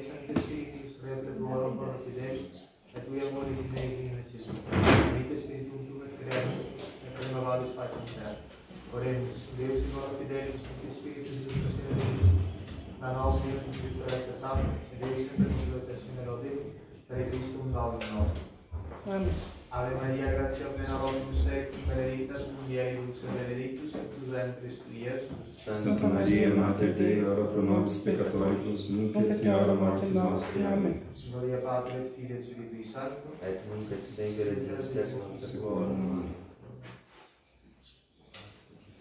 Dei, Sancte Spiritus, Repet Duorum Pro Fidei, et Tui Amoris Mei in Eccesu. Vita Spiritum Tuum et Creatum, et renovalis facem terra. Oremus, Deus in ora fidelis, Sancte Spiritus, Deus Seneris, la nova Spiritus Scriptura et Sancta, et Deus sempre nos et Spinero Dei, per Christum David nostrum. Amém. Ave Maria, gratia plena Dominus tecum, benedicta tu mulieribus et benedictus fructus ventris tui, Iesus. Santa Maria, Mater Dei, ora pro nobis peccatoribus, nunc et in hora mortis nostri. Amen. Gloria Patri et Filii et Spiritui Sancto, et nunc et semper et in saecula saeculorum.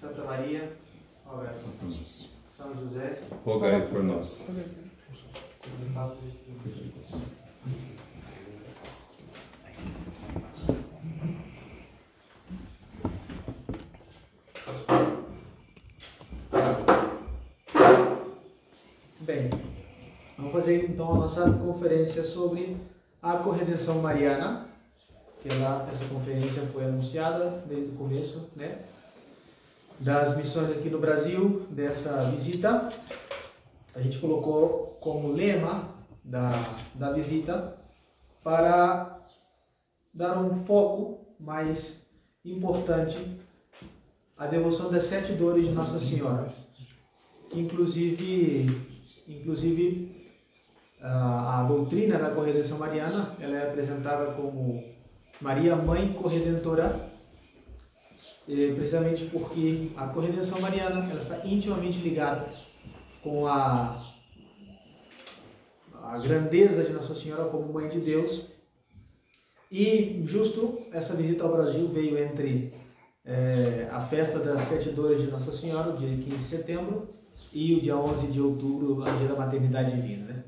Santa Maria, ora pro nobis. São José, Rogai por nós. Bem, vamos fazer então a nossa conferência sobre a corredenção mariana, que essa conferência foi anunciada desde o começo, né, das missões aqui no Brasil, dessa visita. A gente colocou como lema da visita para dar um foco mais importante à devoção das 7 dores de Nossa Senhora, que inclusive a doutrina da corredenção mariana, ela é apresentada como Maria Mãe Corredentora, precisamente porque a corredenção mariana ela está intimamente ligada com a grandeza de Nossa Senhora como Mãe de Deus. E justo essa visita ao Brasil veio entre a festa das 7 dores de Nossa Senhora, dia 15 de setembro, e o dia 11 de outubro, o dia da Maternidade Divina, né?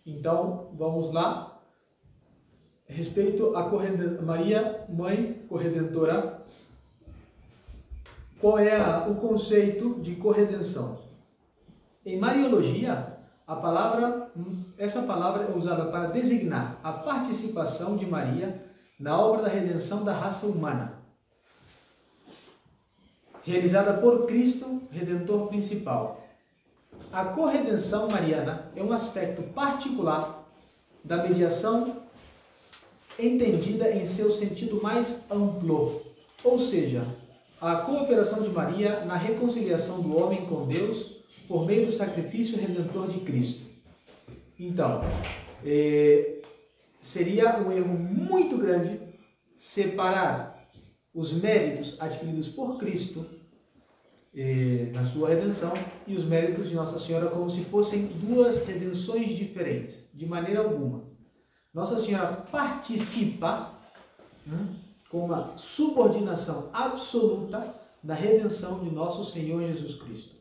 Então, vamos lá. Respeito a Maria, Mãe Corredentora, qual é o conceito de corredenção? Em Mariologia, essa palavra é usada para designar a participação de Maria na obra da redenção da raça humana, realizada por Cristo, Redentor principal. A corredenção mariana é um aspecto particular da mediação entendida em seu sentido mais amplo, ou seja, a cooperação de Maria na reconciliação do homem com Deus por meio do sacrifício redentor de Cristo. Então, seria um erro muito grande separar os méritos adquiridos por Cristo na sua redenção e os méritos de Nossa Senhora como se fossem duas redenções diferentes, de maneira alguma. Nossa Senhora participa com uma subordinação absoluta da redenção de nosso Senhor Jesus Cristo.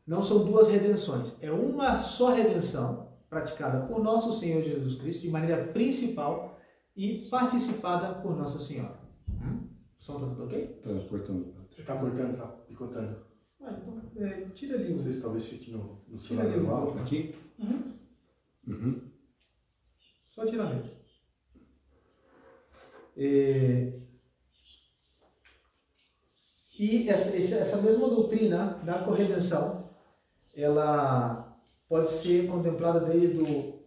Não são duas redenções, é uma só redenção praticada por nosso Senhor Jesus Cristo de maneira principal e participada por Nossa Senhora. O som está tudo ok? Está cortando. Está cortando, está picotando. Então, tira ali. Não sei se talvez fique no Tira celular ali normal. Aqui? Só tirar mesmo. E essa mesma doutrina da corredenção, ela pode ser contemplada desde o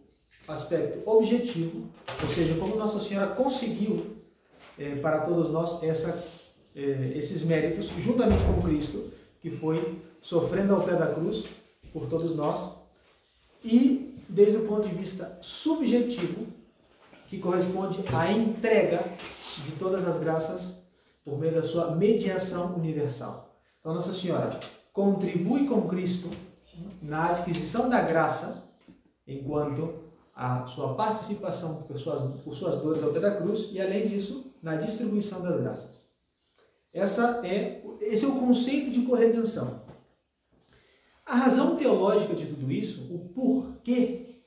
aspecto objetivo, ou seja, como Nossa Senhora conseguiu para todos nós esses méritos, juntamente com Cristo, que foi sofrendo ao pé da cruz por todos nós, e desde o ponto de vista subjetivo, que corresponde à entrega de todas as graças por meio da sua mediação universal. Então, Nossa Senhora contribui com Cristo na adquisição da graça, enquanto a sua participação por suas dores ao pé da cruz, e além disso, na distribuição das graças. Esse é o conceito de corredenção. A razão teológica de tudo isso, o porquê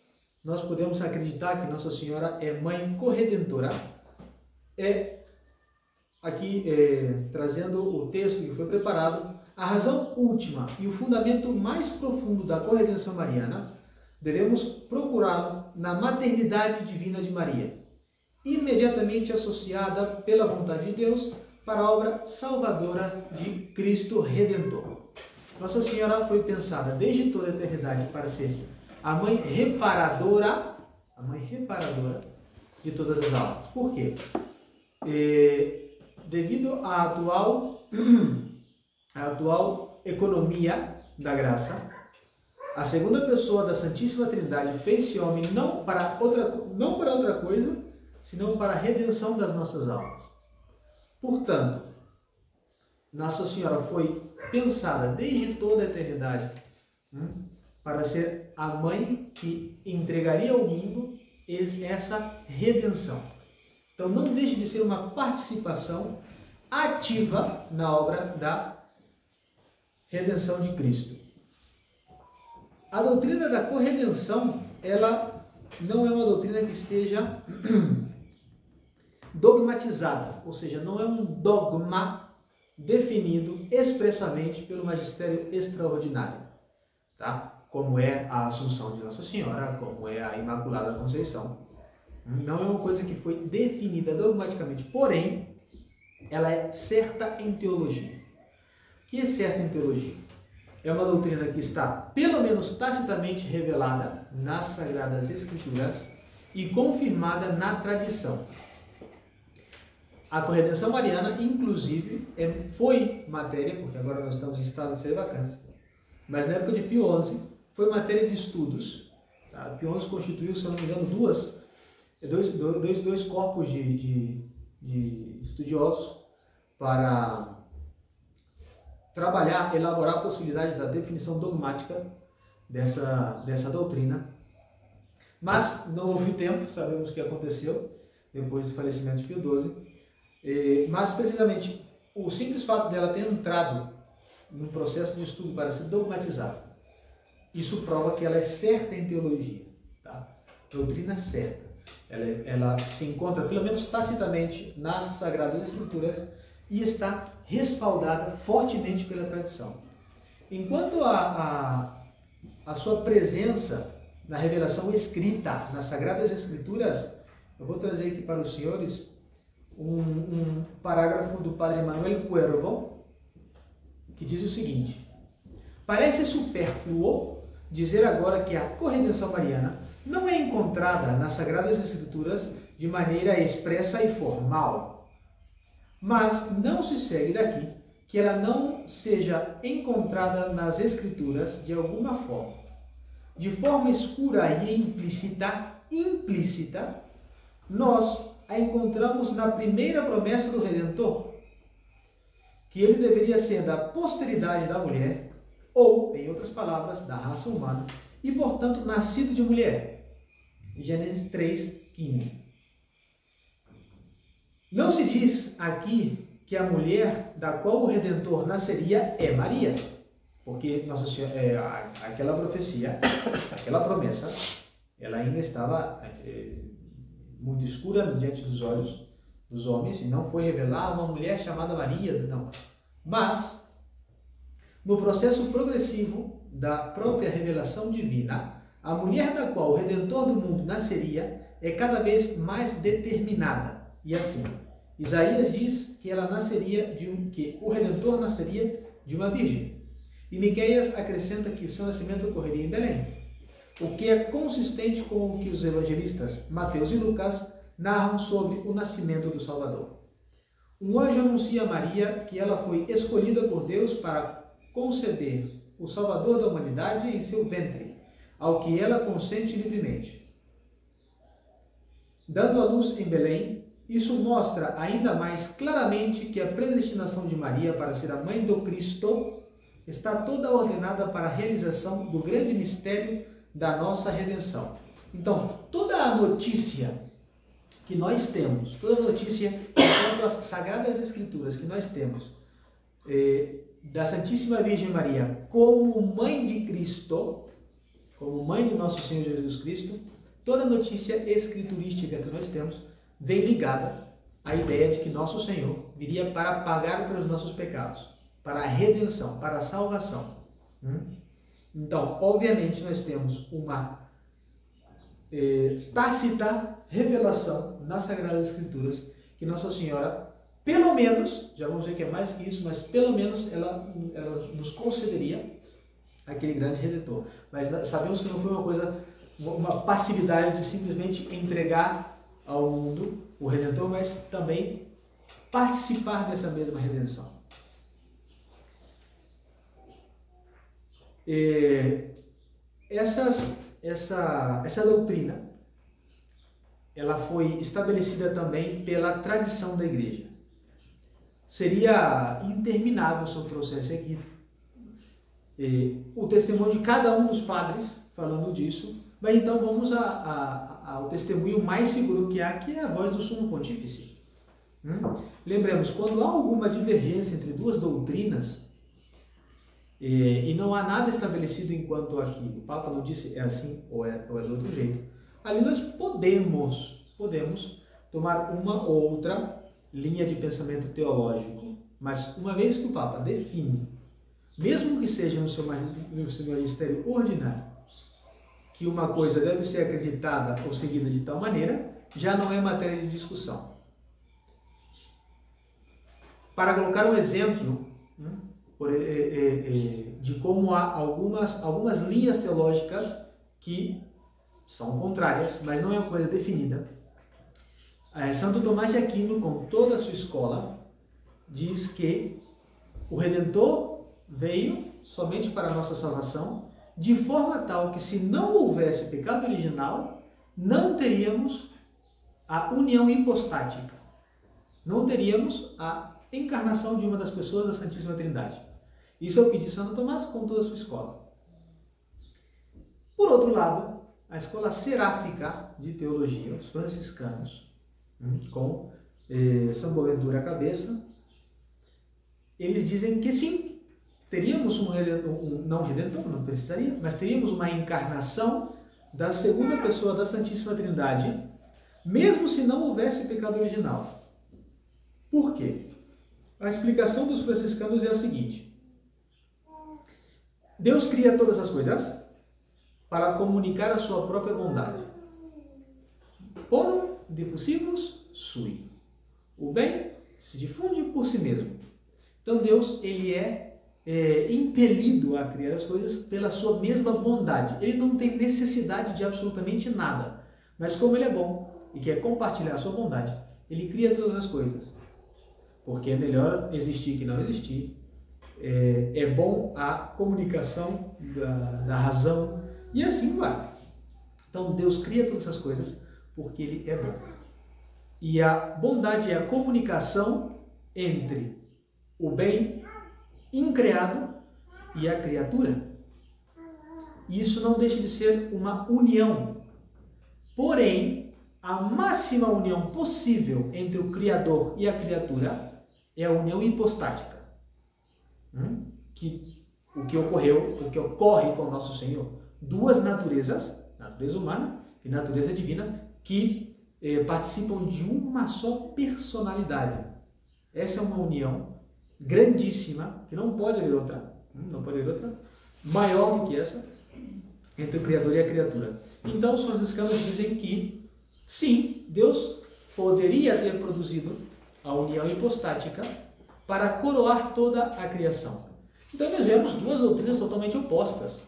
nós podemos acreditar que Nossa Senhora é Mãe Corredentora, aqui trazendo o texto que foi preparado, a razão última e o fundamento mais profundo da corredenção mariana, devemos procurá-lo na maternidade divina de Maria, imediatamente associada pela vontade de Deus para a obra salvadora de Cristo Redentor. Nossa Senhora foi pensada desde toda a eternidade para ser a mãe reparadora de todas as almas. Por quê? Devido à atual economia da graça, a segunda pessoa da Santíssima Trindade fez-se homem não para outra coisa, senão para a redenção das nossas almas. Portanto, Nossa Senhora foi pensada desde toda a eternidade para ser a mãe que entregaria ao mundo essa redenção. Então não deixe de ser uma participação ativa na obra da redenção de Cristo. A doutrina da corredenção, ela não é uma doutrina que esteja dogmatizada, ou seja, não é um dogma definido expressamente pelo magistério extraordinário, tá? Como é a Assunção de Nossa Senhora, como é a Imaculada Conceição. Não é uma coisa que foi definida dogmaticamente, porém, ela é certa em teologia. O que é certa em teologia? É uma doutrina que está, pelo menos tacitamente, revelada nas Sagradas Escrituras e confirmada na tradição. A corredenção mariana, inclusive, foi matéria, porque agora nós estamos em estado de vacância, mas na época de Pio XI, foi matéria de estudos. Tá? Pio XI constituiu, se eu não me engano, dois corpos de estudiosos para trabalhar, elaborar a possibilidade da definição dogmática dessa doutrina. Mas não houve tempo, sabemos o que aconteceu depois do falecimento de Pio XII. Mas precisamente o simples fato dela ter entrado no processo de estudo para ser dogmatizada, isso prova que ela é certa em teologia, tá? Doutrina certa. Ela se encontra, pelo menos tacitamente, nas Sagradas Escrituras e está respaldada fortemente pela tradição. Enquanto a sua presença na revelação escrita nas Sagradas Escrituras, eu vou trazer aqui para os senhores um parágrafo do Padre Manuel Cuervo, que diz o seguinte: parece supérfluo dizer agora que a corredenção mariana não é encontrada nas Sagradas Escrituras de maneira expressa e formal, mas não se segue daqui que ela não seja encontrada nas Escrituras de alguma forma. De forma escura e implícita, nós a encontramos na primeira promessa do Redentor, que ele deveria ser da posteridade da mulher, ou, em outras palavras, da raça humana, e, portanto, nascido de mulher. Gênesis 3:15. Não se diz aqui que a mulher da qual o Redentor nasceria é Maria, porque Nossa Senhora, aquela profecia, aquela promessa, ela ainda estava muito escura diante dos olhos dos homens, e não foi revelar uma mulher chamada Maria, não. Mas, no processo progressivo da própria revelação divina, a mulher da qual o Redentor do mundo nasceria é cada vez mais determinada. E assim, Isaías diz que ela nasceria que o Redentor nasceria de uma virgem. E Miqueias acrescenta que seu nascimento ocorreria em Belém, o que é consistente com o que os evangelistas Mateus e Lucas narram sobre o nascimento do Salvador. Um anjo anuncia a Maria que ela foi escolhida por Deus para conceber o Salvador da humanidade em seu ventre, ao que ela consente livremente. Dando à luz em Belém, isso mostra ainda mais claramente que a predestinação de Maria para ser a mãe do Cristo está toda ordenada para a realização do grande mistério da nossa redenção. Então, toda a notícia que nós temos, toda a notícia quanto às Sagradas Escrituras que nós temos, da Santíssima Virgem Maria como mãe de Cristo, como mãe do nosso Senhor Jesus Cristo, toda a notícia escriturística que nós temos vem ligada à ideia de que nosso Senhor viria para pagar pelos nossos pecados, para a redenção, para a salvação. Então, obviamente, nós temos uma tácita revelação nas Sagradas Escrituras que Nossa Senhora, pelo menos, já vamos ver que é mais que isso, mas pelo menos ela nos concederia aquele grande Redentor. Mas sabemos que não foi uma coisa, uma passividade de simplesmente entregar ao mundo o Redentor, mas também participar dessa mesma redenção. Essa doutrina, ela foi estabelecida também pela tradição da igreja. Seria interminável se eu trouxesse aqui o testemunho de cada um dos padres falando disso, mas então vamos ao testemunho mais seguro que há, que é a voz do Sumo Pontífice. Lembremos, quando há alguma divergência entre duas doutrinas, e não há nada estabelecido enquanto aqui o Papa não disse é assim ou é do outro jeito, ali nós podemos tomar uma ou outra linha de pensamento teológico, mas uma vez que o Papa define, mesmo que seja no seu magistério ordinário, que uma coisa deve ser acreditada ou seguida de tal maneira, já não é matéria de discussão. Para colocar um exemplo de como há algumas linhas teológicas que são contrárias, mas não é uma coisa definida. Santo Tomás de Aquino, com toda a sua escola, diz que o Redentor veio somente para a nossa salvação, de forma tal que, se não houvesse pecado original, não teríamos a união hipostática, não teríamos a encarnação de uma das pessoas da Santíssima Trindade. Isso é o que diz Santo Tomás com toda a sua escola. Por outro lado, a escola seráfica de teologia, os franciscanos, com São Boaventura à cabeça, eles dizem que sim, teríamos não redentor, não precisaria, mas teríamos uma encarnação da segunda pessoa da Santíssima Trindade, mesmo se não houvesse pecado original. Por quê? A explicação dos franciscanos é a seguinte: Deus cria todas as coisas para comunicar a sua própria bondade. Bonum diffusivus sui. O bem se difunde por si mesmo. Então Deus, ele é impelido a criar as coisas pela sua mesma bondade. Ele não tem necessidade de absolutamente nada. Mas como ele é bom e quer compartilhar a sua bondade, ele cria todas as coisas. Porque é melhor existir que não existir. É bom a comunicação da razão, e assim vai. Então Deus cria todas essas coisas porque ele é bom. E a bondade é a comunicação entre o bem increado e a criatura. E isso não deixa de ser uma união. Porém, a máxima união possível entre o Criador e a criatura é a união hipostática. O que ocorre com o nosso Senhor. Duas naturezas, natureza humana e natureza divina, que participam de uma só personalidade. Essa é uma união grandíssima, que não pode haver outra, maior do que essa, entre o Criador e a criatura. Então os franciscanos dizem que, sim, Deus poderia ter produzido a união hipostática para coroar toda a criação. Então nós vemos duas doutrinas totalmente opostas.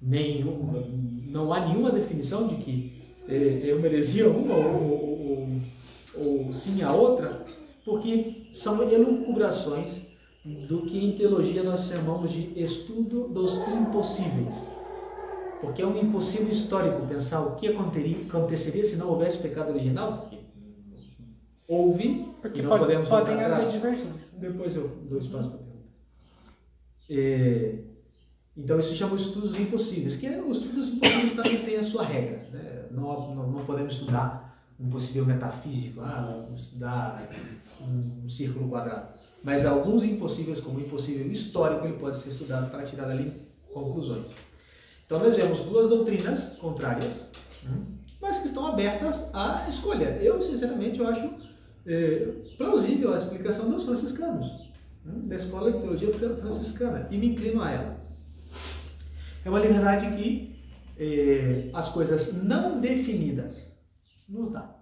Não há nenhuma definição de que é uma heresia uma ou sim a outra, porque são elucubrações do que em teologia nós chamamos de estudo dos impossíveis. Porque é um impossível histórico pensar o que aconteceria se não houvesse pecado original, porque houve, porque e não podemos voltar podem atrás. haver divergências. Depois eu dou espaço para pergunta. Então isso se chama estudos impossíveis, que os estudos impossíveis também têm a sua regra, né? Não podemos estudar um possível metafísico, estudar um círculo quadrado. Mas alguns impossíveis, como o impossível histórico, ele pode ser estudado para tirar dali conclusões. Então nós vemos duas doutrinas contrárias, mas que estão abertas à escolha. Eu, sinceramente, eu acho plausível a explicação dos franciscanos, da escola de teologia franciscana, e me inclino a ela. É uma liberdade que as coisas não definidas nos dá.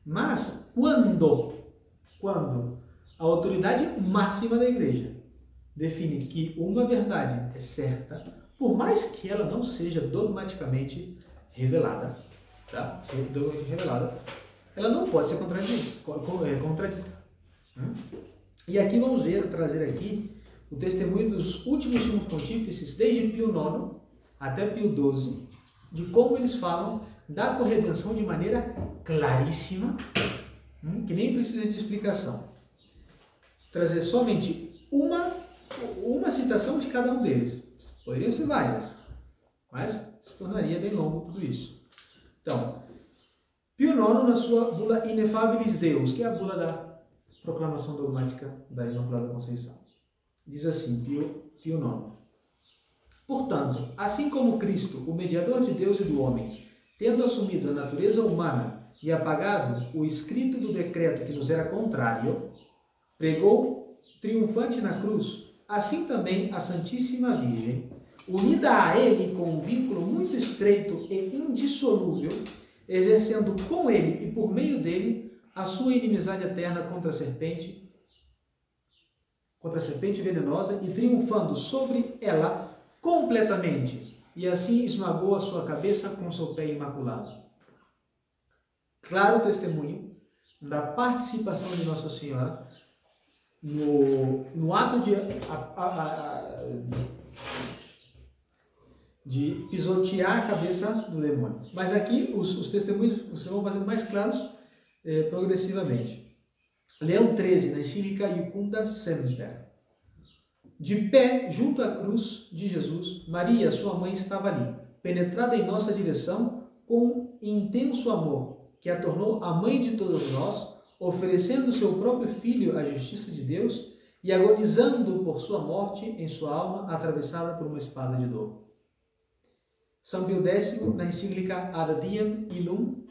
Mas quando a autoridade máxima da igreja define que uma verdade é certa, por mais que ela não seja dogmaticamente revelada, tá? Dogmaticamente revelada, ela não pode ser contradita. E aqui vamos trazer aqui o testemunho dos últimos sumos pontífices, desde Pio IX até Pio XII, de como eles falam da corredenção de maneira claríssima, que nem precisa de explicação. Trazer somente uma citação de cada um deles. Poderiam ser várias, mas se tornaria bem longo tudo isso. Então, Pio IX, na sua bula Ineffabilis Deus, que é a bula da proclamação dogmática da Imaculada Conceição, diz assim, Pio IX: portanto, assim como Cristo, o mediador de Deus e do homem, tendo assumido a natureza humana e apagado o escrito do decreto que nos era contrário, pregou triunfante na cruz, assim também a Santíssima Virgem, unida a ele com um vínculo muito estreito e indissolúvel, exercendo com ele e por meio dele a sua inimizade eterna contra a serpente venenosa e triunfando sobre ela completamente, e assim esmagou a sua cabeça com seu pé imaculado. Claro testemunho da participação de Nossa Senhora no ato de pisotear a cabeça do demônio. Mas aqui os testemunhos vocês vão fazendo mais claros progressivamente. Leão XIII, na encíclica Iucunda Semper. De pé, junto à cruz de Jesus, Maria, sua mãe, estava ali, penetrada em nossa direção com intenso amor, que a tornou a mãe de todos nós, oferecendo seu próprio Filho à justiça de Deus e agonizando por sua morte em sua alma, atravessada por uma espada de dor. São Pio X, na encíclica Ad Diem Illum,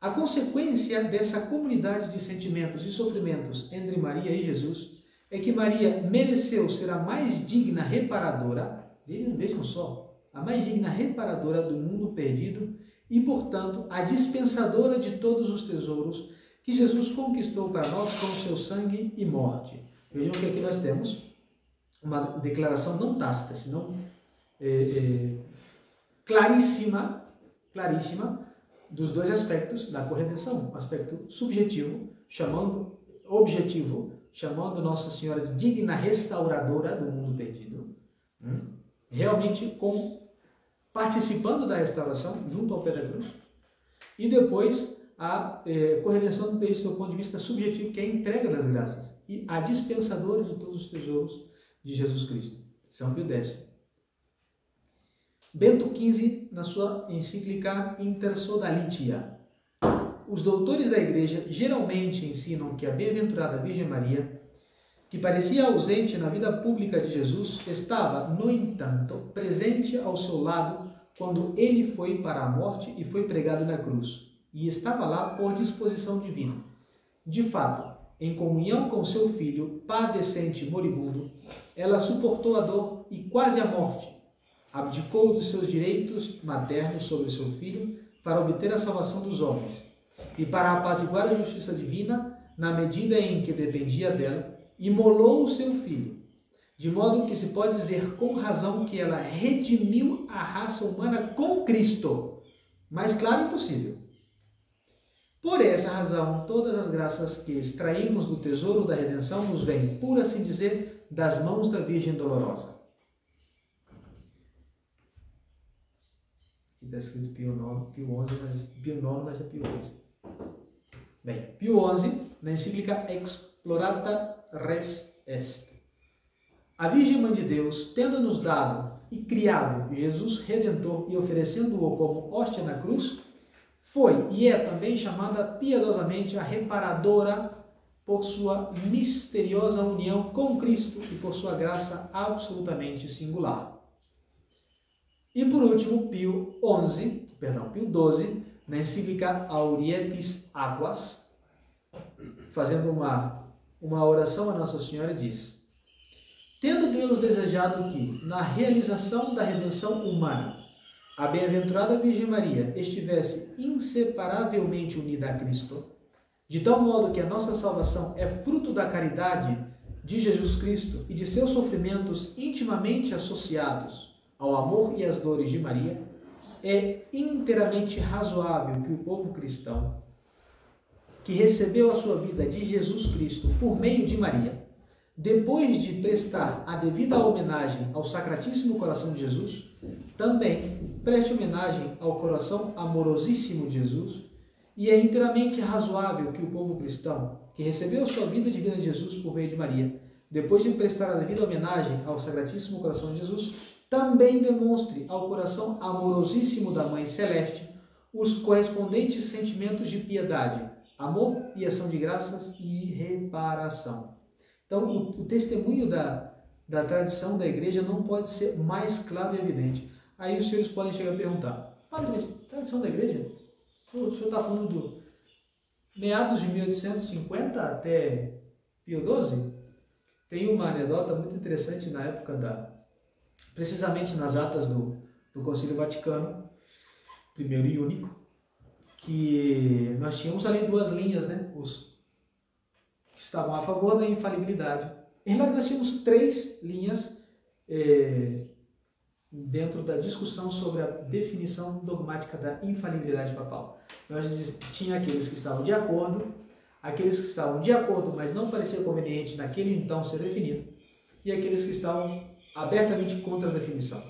a consequência dessa comunidade de sentimentos e sofrimentos entre Maria e Jesus é que Maria mereceu ser a mais digna reparadora, vejam só, a mais digna reparadora do mundo perdido e, portanto, a dispensadora de todos os tesouros que Jesus conquistou para nós com seu sangue e morte. Vejam que aqui nós temos uma declaração não tácita, senão claríssima dos dois aspectos da corredenção, o aspecto subjetivo, objetivo, chamando Nossa Senhora de digna restauradora do mundo perdido, realmente participando da restauração junto ao pé da cruz, e depois a corredenção desde seu ponto de vista subjetivo, que é a entrega das graças e a dispensadora de todos os tesouros de Jesus Cristo. São Pio X. Bento XV, na sua encíclica Intersodalitia. Os doutores da Igreja geralmente ensinam que a bem-aventurada Virgem Maria, que parecia ausente na vida pública de Jesus, estava, no entanto, presente ao seu lado quando ele foi para a morte e foi pregado na cruz, e estava lá por disposição divina. De fato, em comunhão com seu filho, padecente e moribundo, ela suportou a dor e quase a morte, abdicou dos seus direitos maternos sobre seu filho para obter a salvação dos homens, e para apaziguar a justiça divina, na medida em que dependia dela, imolou o seu filho, de modo que se pode dizer com razão que ela redimiu a raça humana com Cristo. Mais claro impossível. Por essa razão, todas as graças que extraímos do tesouro da redenção nos vêm, por assim dizer, das mãos da Virgem Dolorosa. Aqui está escrito Pio IX, mas é Pio XI. Bem, Pio XI, na encíclica Explorata Res Est. A Virgem Mãe de Deus, tendo-nos dado e criado Jesus Redentor e oferecendo-o como hóstia na cruz, foi e é também chamada piedosamente a reparadora por sua misteriosa união com Cristo e por sua graça absolutamente singular. E por último, Pio XII, na encíclica Aurietis Aquas, fazendo uma oração a Nossa Senhora, diz: tendo Deus desejado que, na realização da redenção humana, a bem-aventurada Virgem Maria estivesse inseparavelmente unida a Cristo, de tal modo que a nossa salvação é fruto da caridade de Jesus Cristo e de seus sofrimentos intimamente associados ao amor e às dores de Maria, é inteiramente razoável que o povo cristão, que recebeu a sua vida de Jesus Cristo por meio de Maria, depois de prestar a devida homenagem ao Sacratíssimo Coração de Jesus, também preste homenagem ao coração amorosíssimo de Jesus, e é inteiramente razoável que o povo cristão, que recebeu a sua vida divina de Jesus por meio de Maria, depois de prestar a devida homenagem ao Sacratíssimo Coração de Jesus, também demonstre ao coração amorosíssimo da Mãe Celeste os correspondentes sentimentos de piedade, amor e ação de graças e reparação. Então, o testemunho da tradição da igreja não pode ser mais claro e evidente. Aí os senhores podem chegar a perguntar: padre, mas tradição da igreja? O senhor está falando do meados de 1850 até Pio XII? Tem uma anedota muito interessante na época precisamente nas atas do Concílio Vaticano, primeiro e único, que nós tínhamos ali duas linhas, né? Os que estavam a favor da infalibilidade. Em realidade, nós tínhamos três linhas dentro da discussão sobre a definição dogmática da infalibilidade papal. Nós tinha aqueles que estavam de acordo, aqueles que estavam de acordo, mas não parecia conveniente naquele então ser definido, e aqueles que estavam abertamente contra a definição.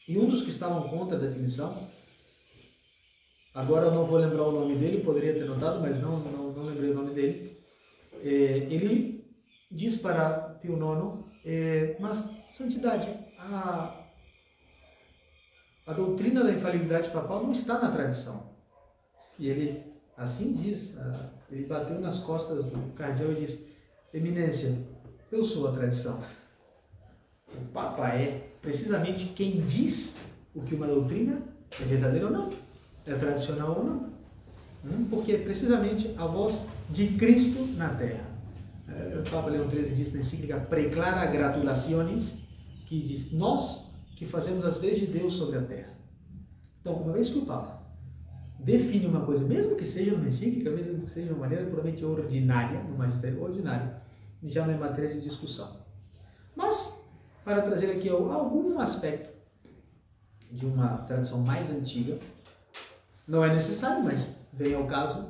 E um dos que estavam contra a definição, agora eu não vou lembrar o nome dele, poderia ter notado, mas não lembrei o nome dele, ele diz para Pio IX, mas santidade, a doutrina da infalibilidade papal não está na tradição. E ele assim diz, ele bateu nas costas do cardeal e disse: Eminência, eu sou a tradição. O Papa é precisamente quem diz o que uma doutrina é verdadeira ou não, é tradicional ou não. Porque é precisamente a voz de Cristo na terra. O Papa Leão XIII disse na encíclica Preclara Gratulationes, que diz: nós que fazemos as leis de Deus sobre a terra. Então, uma vez que o Papa define uma coisa, mesmo que seja uma encíclica, mesmo que seja de uma maneira puramente ordinária, no magistério ordinário, já não é matéria de discussão. Mas, para trazer aqui algum aspecto de uma tradição mais antiga, não é necessário, mas vem ao caso,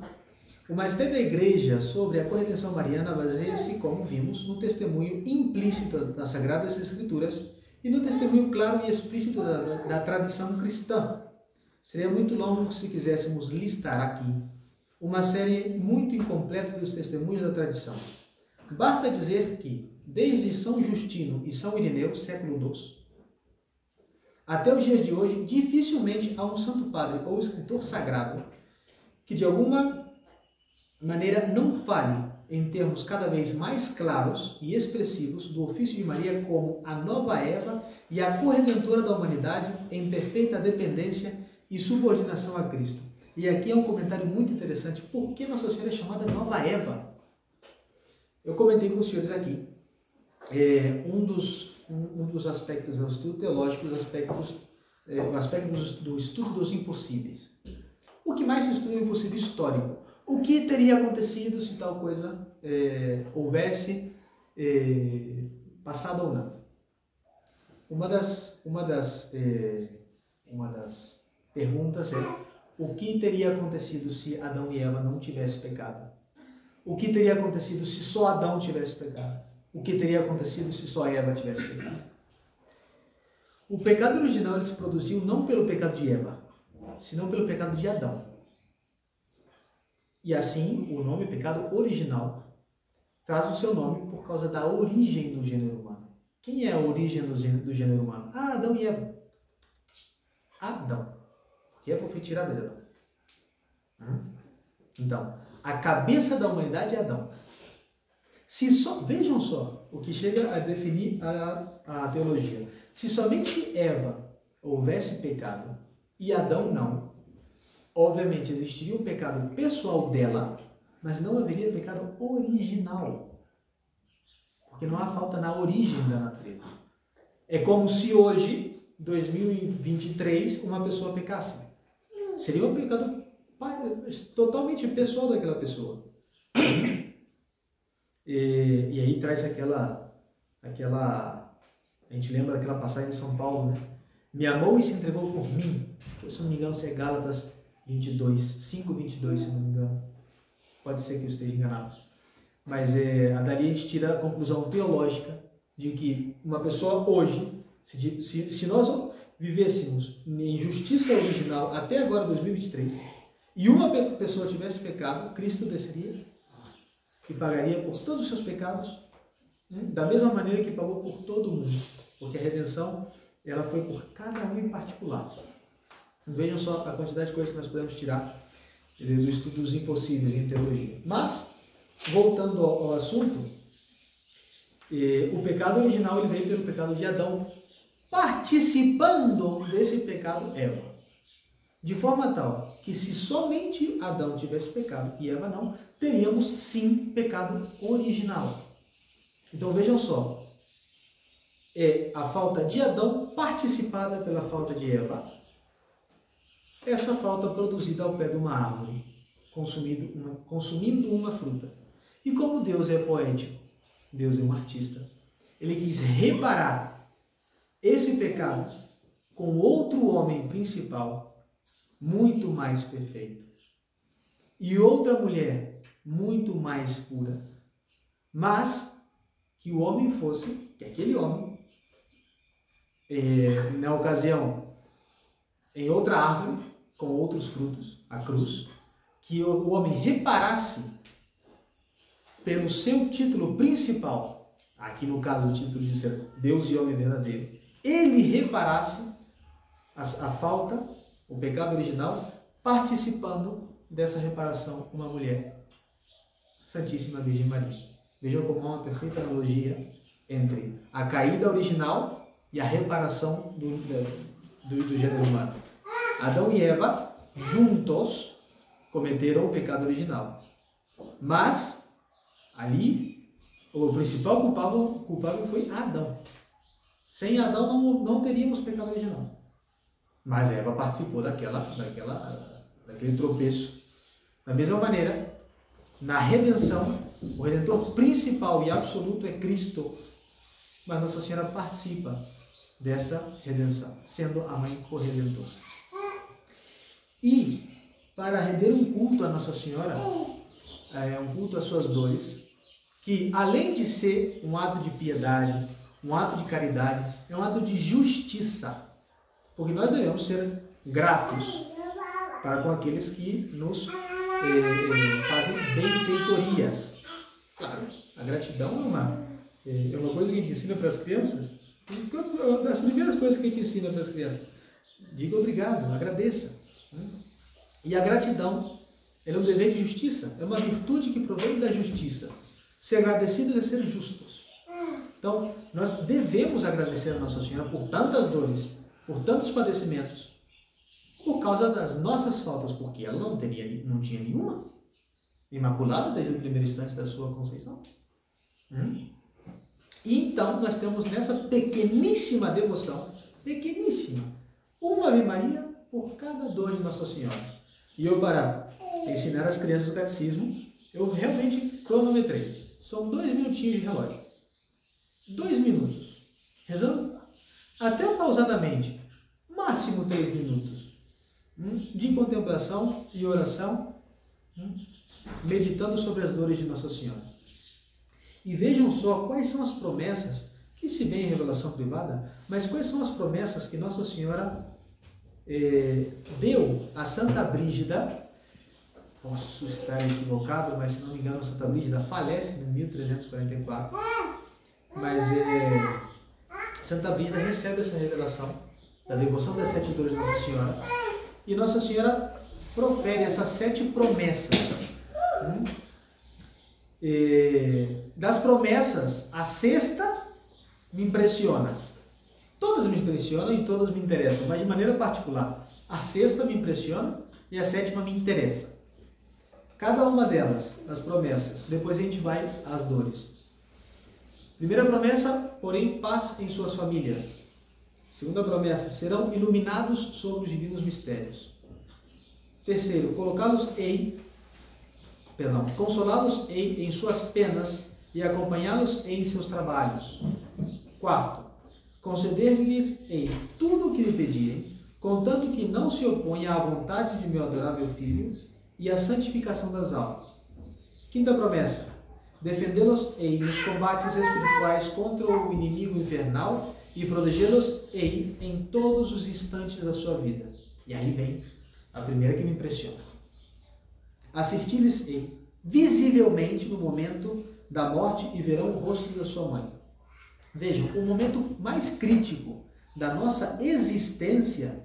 o magistério da Igreja sobre a corredenção mariana baseia-se, como vimos, no testemunho implícito das Sagradas Escrituras e no testemunho claro e explícito da tradição cristã. Seria muito longo se quiséssemos listar aqui uma série muito incompleta dos testemunhos da tradição. Basta dizer que, desde São Justino e São Irineu, século II, até os dias de hoje, dificilmente há um santo padre ou escritor sagrado que de alguma maneira não fale em termos cada vez mais claros e expressivos do ofício de Maria como a nova Eva e a corredentora da humanidade em perfeita dependência e subordinação a Cristo. E aqui é um comentário muito interessante. Por que Nossa Senhora é chamada Nova Eva? Eu comentei com os senhores aqui um dos aspectos do estudo teológico, o aspecto do estudo dos impossíveis. O que mais se estuda é o impossível histórico. O que teria acontecido se tal coisa houvesse passado ou não? Uma das perguntas é: o que teria acontecido se Adão e Eva não tivessem pecado? O que teria acontecido se só Adão tivesse pecado? O que teria acontecido se só Eva tivesse pecado? O pecado original ele se produziu não pelo pecado de Eva, senão pelo pecado de Adão. E assim, o nome pecado original traz o seu nome por causa da origem do gênero humano. Quem é a origem do gênero humano? Adão e Eva. Adão. Porque Eva foi tirada de Adão. Então, a cabeça da humanidade é Adão. Vejam só o que chega a definir a teologia. Se somente Eva houvesse pecado e Adão não, obviamente existiria o pecado pessoal dela, mas não haveria pecado original. Porque não há falta na origem da natureza. É como se hoje, 2023, uma pessoa pecasse. Seria um pecado totalmente pessoal daquela pessoa. E aí traz aquela, a gente lembra daquela passagem de São Paulo, né? Me amou e se entregou por mim. Se não me engano, isso é Gálatas 22, 5:22, se não me engano. Pode ser que eu esteja enganado. Mas dali a gente tira a conclusão teológica de que uma pessoa hoje, se nós vivêssemos em justiça original até agora, 2023, e uma pessoa tivesse pecado, Cristo desceria e pagaria por todos os seus pecados, da mesma maneira que pagou por todo mundo, porque a redenção ela foi por cada um em particular. Vejam só a quantidade de coisas que nós podemos tirar do estudo dos impossíveis em teologia. Mas, voltando ao assunto, o pecado original ele veio pelo pecado de Adão, participando desse pecado Eva. De forma tal que se somente Adão tivesse pecado e Eva não, teríamos sim pecado original. Então vejam só, é a falta de Adão participada pela falta de Eva. Essa falta produzida ao pé de uma árvore, consumindo uma fruta. E como Deus é poético, Deus é um artista, ele quis reparar esse pecado com outro homem principal, muito mais perfeito, e outra mulher muito mais pura, mas que o homem fosse, que aquele homem, na ocasião, em outra árvore, com outros frutos, a cruz, que o homem reparasse pelo seu título principal, aqui no caso o título de ser Deus e homem verdadeiro, ele reparasse a falta, o pecado original, participando dessa reparação uma mulher, Santíssima Virgem Maria. Vejam como há uma perfeita analogia entre a caída original e a reparação do gênero humano. Adão e Eva, juntos, cometeram o pecado original. Mas, ali, o principal culpável foi Adão. Sem Adão não teríamos pecado original. Mas Eva participou daquele tropeço. Da mesma maneira, na redenção, o Redentor principal e absoluto é Cristo. Mas Nossa Senhora participa dessa redenção, sendo a mãe corredentora. E, para render um culto a Nossa Senhora, um culto às suas dores, que além de ser um ato de piedade, um ato de caridade, é um ato de justiça. Porque nós devemos ser gratos para com aqueles que nos fazem benfeitorias. Claro, a gratidão é uma coisa que a gente ensina para as crianças. Uma das primeiras coisas que a gente ensina para as crianças. Diga obrigado, agradeça. E a gratidão é um dever de justiça, é uma virtude que provém da justiça. Ser agradecidos é ser justos. Então, nós devemos agradecer a Nossa Senhora por tantas dores, por tantos padecimentos, por causa das nossas faltas, porque ela não tinha nenhuma, imaculada desde o primeiro instante da sua conceição. E então, nós temos nessa pequeníssima devoção, pequeníssima, uma Ave Maria por cada dor de Nossa Senhora. E eu, para ensinar as crianças o catecismo, eu realmente cronometrei. São 2 minutinhos de relógio. 2 minutos. Rezando até pausadamente. Máximo 3 minutos. De contemplação e oração. Meditando sobre as dores de Nossa Senhora. E vejam só quais são as promessas, que se vê em revelação privada, mas quais são as promessas que Nossa Senhora deu a Santa Brígida. Posso estar equivocado, mas se não me engano, Santa Brígida falece em 1344. Mas Santa Brígida recebe essa revelação da devoção das 7 dores de Nossa Senhora. E Nossa Senhora profere essas 7 promessas. Das promessas, a 6ª me impressiona. Todas me impressionam e todas me interessam, mas de maneira particular. A 6ª me impressiona e a 7ª me interessa. Cada uma delas, as promessas. Depois a gente vai às dores. Primeira promessa, porém, paz em suas famílias. Segunda promessa, serão iluminados sobre os divinos mistérios. Terceiro, consolá-los em suas penas e acompanhá-los em seus trabalhos. Quarto, conceder-lhes-ei tudo o que lhe pedirem, contanto que não se oponha à vontade de meu adorável Filho e à santificação das almas. Quinta promessa, defendê-los-ei nos combates espirituais contra o inimigo infernal e protegê-los-ei em todos os instantes da sua vida. E aí vem a primeira que me impressiona. Assistir-lhes-ei visivelmente no momento da morte e verão o rosto da sua mãe. Vejam, o momento mais crítico da nossa existência,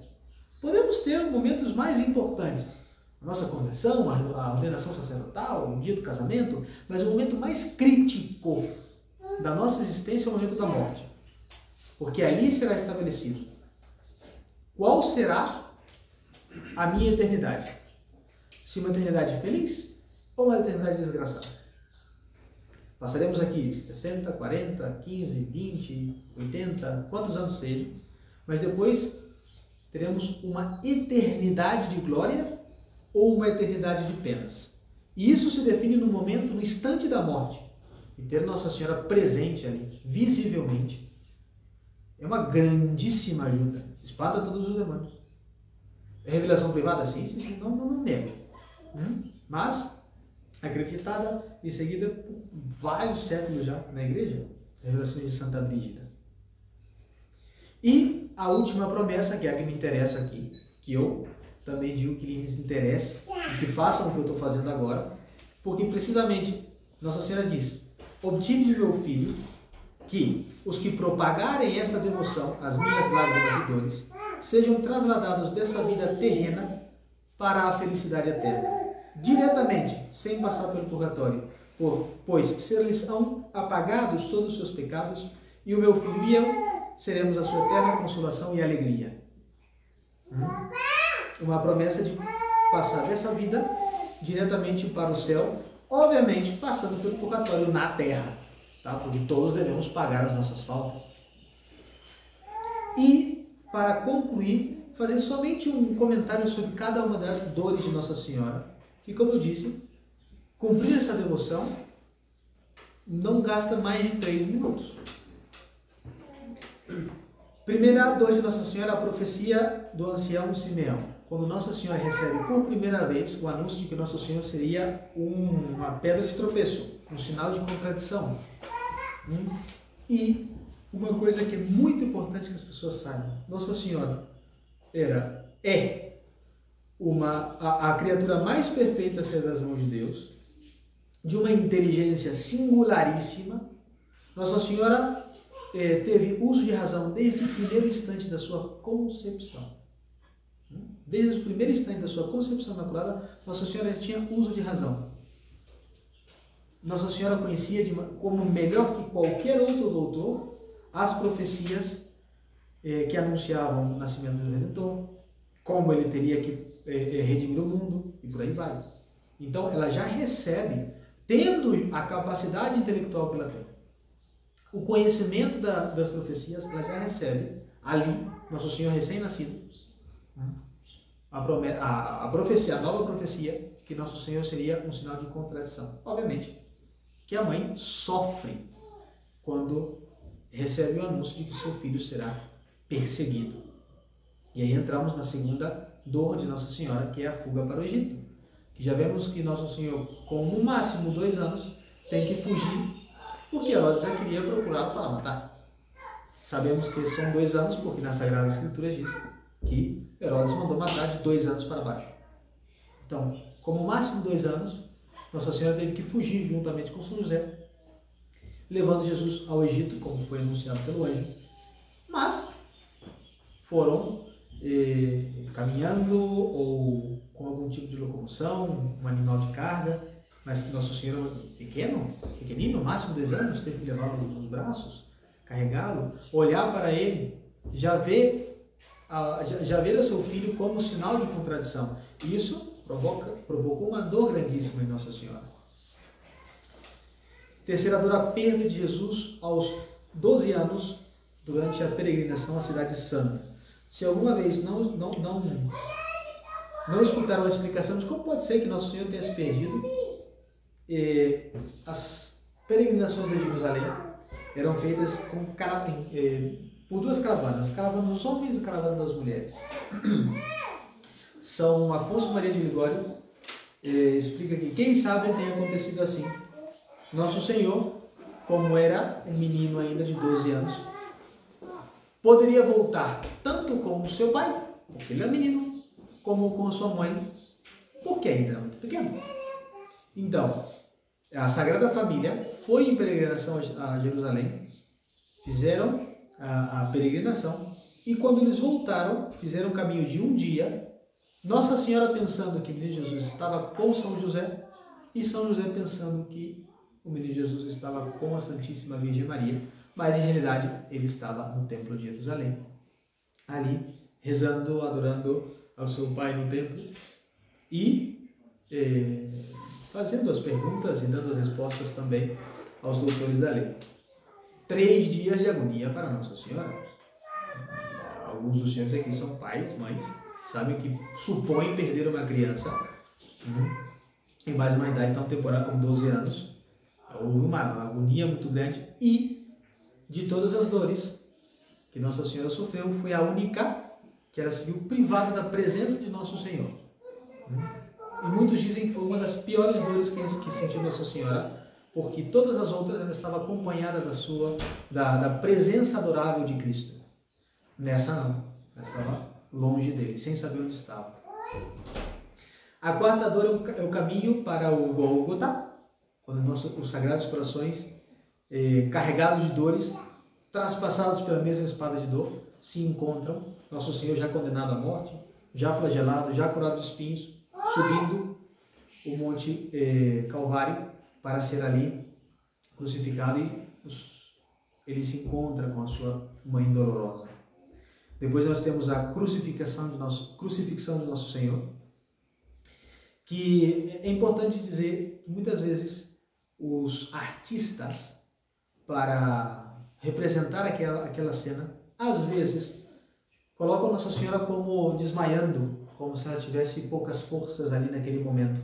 podemos ter momentos mais importantes. A nossa conversão, a ordenação sacerdotal, o dia do casamento, mas o momento mais crítico da nossa existência é o momento da morte. Porque ali será estabelecido qual será a minha eternidade. Se uma eternidade feliz ou uma eternidade desgraçada. Passaremos aqui 60, 40, 15, 20, 80, quantos anos sejam, mas depois teremos uma eternidade de glória ou uma eternidade de penas. E isso se define no momento, no instante da morte. E ter Nossa Senhora presente ali, visivelmente, é uma grandíssima ajuda. Espanta todos os demônios. É revelação privada? Sim, não nego. Mas acreditada e seguida por vários séculos já na igreja, revelações de Santa Brígida. E a última promessa, que é a que me interessa aqui, que eu também digo que lhes interesse, e que façam o que eu estou fazendo agora, porque precisamente Nossa Senhora diz: obtive de meu filho que os que propagarem esta devoção às minhas lágrimas e dores sejam trasladados dessa vida terrena para a felicidade eterna, diretamente, sem passar pelo purgatório, pois ser-lhes-ão apagados todos os seus pecados, e o meu filho e eu seremos a sua eterna consolação e alegria. Uma promessa de passar dessa vida diretamente para o céu, obviamente passando pelo purgatório na terra, tá? Porque todos devemos pagar as nossas faltas. E, para concluir, fazer somente um comentário sobre cada uma das dores de Nossa Senhora, que, como eu disse, cumprir essa devoção não gasta mais de 3 minutos. Primeira dor de Nossa Senhora, a profecia do ancião Simeão. Quando Nossa Senhora recebe por primeira vez o anúncio de que Nosso Senhor seria uma pedra de tropeço, um sinal de contradição. E uma coisa que é muito importante que as pessoas saibam: Nossa Senhora é a criatura mais perfeita a sair das mãos de Deus, de uma inteligência singularíssima. Nossa Senhora teve uso de razão desde o primeiro instante da sua concepção. Desde o primeiro instante da sua concepção imaculada, Nossa Senhora tinha uso de razão. Nossa Senhora conhecia como melhor que qualquer outro doutor as profecias que anunciavam o nascimento do Redentor, como ele teria que redimir o mundo, e por aí vai. Então, ela já recebe, tendo a capacidade intelectual que ela tem, o conhecimento das profecias, ela já recebe ali, Nosso Senhor recém-nascido, a profecia, a nova profecia, que Nosso Senhor seria um sinal de contradição. Obviamente que a mãe sofre quando recebe o anúncio de que seu filho será perseguido. E aí entramos na segunda dor de Nossa Senhora, que é a fuga para o Egito. Que já vemos que Nosso Senhor, com no máximo 2 anos, tem que fugir, porque Herodes já queria procurá-lo para matar. Sabemos que são 2 anos, porque nas Sagradas Escrituras diz que Herodes mandou matar de 2 anos para baixo. Então, como máximo 2 anos, Nossa Senhora teve que fugir juntamente com São José, levando Jesus ao Egito, como foi anunciado pelo anjo. Mas foram caminhando ou com algum tipo de locomoção, um animal de carga, mas que Nosso Senhor pequenino, máximo 2 anos, teve que levá-lo nos braços, carregá-lo, olhar para ele, já ver a seu filho como sinal de contradição. E isso provocou uma dor grandíssima em Nossa Senhora. Terceira dor, a perda de Jesus aos 12 anos, durante a peregrinação à Cidade Santa. Se alguma vez não escutaram a explicação de como pode ser que Nosso Senhor tenha se perdido, as peregrinações a Jerusalém eram feitas por duas caravanas, a caravana dos homens e a caravana das mulheres. São Afonso Maria de Ligório explica que, quem sabe, tenha acontecido assim. Nosso Senhor, como era um menino ainda de 12 anos, poderia voltar tanto com o seu pai, porque ele era menino, como com a sua mãe, porque ainda era muito pequeno. Então, a Sagrada Família foi em peregrinação a Jerusalém, fizeram a peregrinação, e quando eles voltaram, fizeram um caminho de um dia, Nossa Senhora pensando que o menino Jesus estava com São José, e São José pensando que o menino Jesus estava com a Santíssima Virgem Maria, mas em realidade ele estava no Templo de Jerusalém, ali rezando, adorando ao seu Pai no templo e fazendo as perguntas e dando as respostas também aos doutores da lei. 3 dias de agonia para Nossa Senhora. Alguns dos senhores aqui são pais, mães, sabem que supõem perder uma criança em mais uma idade tão temporal como 12 anos. Houve uma agonia muito grande, e de todas as dores que Nossa Senhora sofreu, foi a única que ela se viu privada da presença de Nosso Senhor. E muitos dizem que foi uma das piores dores que sentiu Nossa Senhora, porque todas as outras ela estava acompanhada da presença adorável de Cristo. Nessa não, ela estava longe dele, sem saber onde estava. A quarta dor é o caminho para o Gólgota, quando os Sagrados Corações, carregados de dores, traspassados pela mesma espada de dor, se encontram. Nosso Senhor já condenado à morte, já flagelado, já curado de espinhos, subindo o Monte Calvário para ser ali crucificado, e ele se encontra com a sua mãe dolorosa. Depois nós temos a crucifixão de Nosso Senhor, que é importante dizer que muitas vezes os artistas, para representar aquela cena, às vezes colocam Nossa Senhora como desmaiando, como se ela tivesse poucas forças ali naquele momento.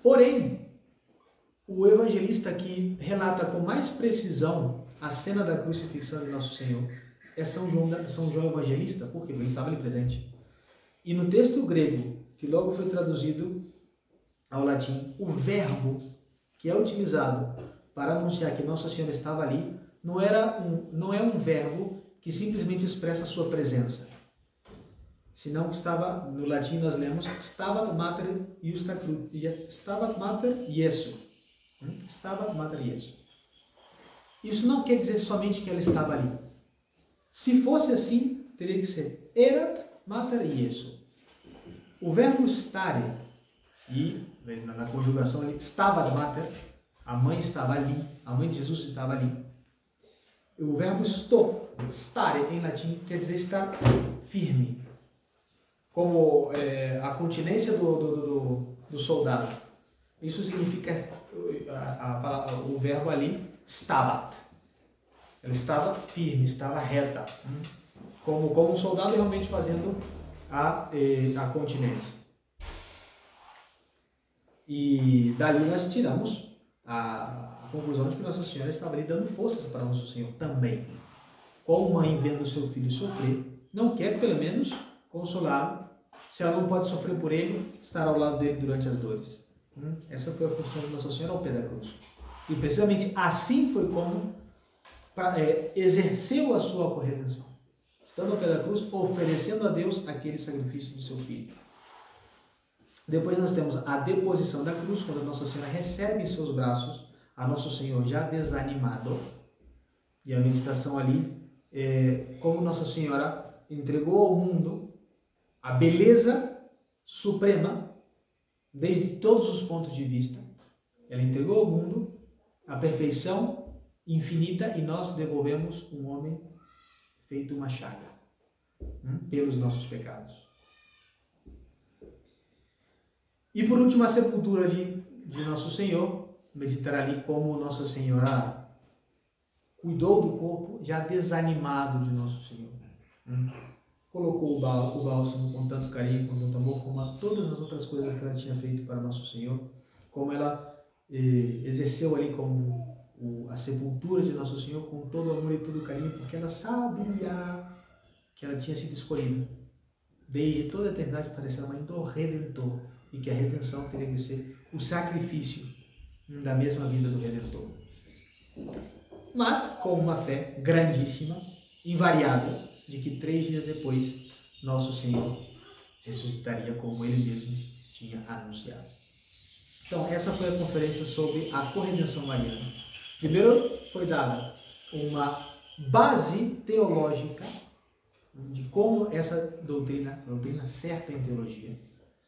Porém, o evangelista que relata com mais precisão a cena da crucifixão de Nosso Senhor é São João Evangelista, porque ele estava ali presente. E no texto grego, que logo foi traduzido ao latim, o verbo que é utilizado para anunciar que Nossa Senhora estava ali não é um verbo que simplesmente expressa a sua presença. Senão, estava, no latim nós lemos Stabat Mater Iusta Stabat Mater Iesu. Stabat Mater Iesu. Isso não quer dizer somente que ela estava ali. Se fosse assim, teria que ser Erat Mater Iesu. O verbo stare, e na conjugação ali, Stabat Mater, a mãe estava ali, a mãe de Jesus estava ali. O verbo stare em latim quer dizer estar firme, como a continência do soldado. Isso significa o verbo ali, stabat. Ela estava firme, estava reta, como um soldado realmente fazendo a continência. E dali nós tiramos a conclusão de que Nossa Senhora estava ali dando forças para Nosso Senhor também. Qual mãe, vendo o seu filho sofrer, não quer pelo menos consolá-lo? Se ela não pode sofrer por ele, estar ao lado dele durante as dores. Essa foi a função de Nossa Senhora ao pé da cruz. E precisamente assim foi como exerceu a sua corredenção. Estando ao pé da cruz, oferecendo a Deus aquele sacrifício do seu filho. Depois nós temos a deposição da cruz, quando Nossa Senhora recebe em seus braços a Nosso Senhor já desanimado. E a meditação ali é como Nossa Senhora entregou ao mundo a beleza suprema, desde todos os pontos de vista. Ela entregou ao mundo a perfeição infinita, e nós devolvemos um homem feito uma chaga pelos nossos pecados. E por último, a sepultura de Nosso Senhor. Meditar ali como Nossa Senhora cuidou do corpo já desanimado de Nosso Senhor. Colocou o bálsamo com tanto carinho, com tanto amor, como a todas as outras coisas que ela tinha feito para Nosso Senhor. Como ela exerceu ali como a sepultura de Nosso Senhor com todo o amor e todo o carinho, porque ela sabia que ela tinha sido escolhida desde toda a eternidade para ser a mãe do Redentor e que a redenção teria que ser o sacrifício da mesma vida do Redentor. Mas com uma fé grandíssima, invariável, de que 3 dias depois Nosso Senhor ressuscitaria como Ele mesmo tinha anunciado. Então, essa foi a conferência sobre a corredenção mariana. Primeiro foi dada uma base teológica de como essa doutrina certa em teologia,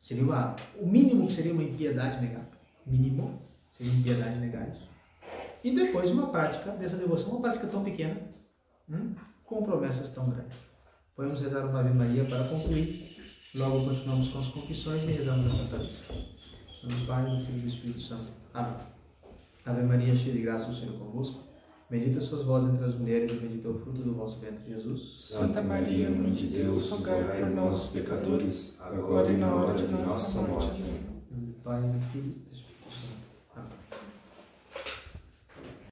seria o mínimo que seria uma impiedade negar. Mínimo seria impiedade negar isso. E depois uma prática dessa devoção, uma prática tão pequena, com promessas tão grandes. Podemos rezar uma Ave Maria para concluir. Logo continuamos com as confissões e rezamos a Santa Missa. Em nome do Pai, do Filho e do Espírito Santo. Amém. Ave Maria, cheia de graça, o Senhor é convosco. Bendita sois vós entre as mulheres e bendito é o fruto do vosso ventre, Jesus. Santa Maria, Mãe de Deus, rogai por nós, pecadores, agora e na hora de nossa morte. Em nome do Pai, do Filho e do Espírito Santo.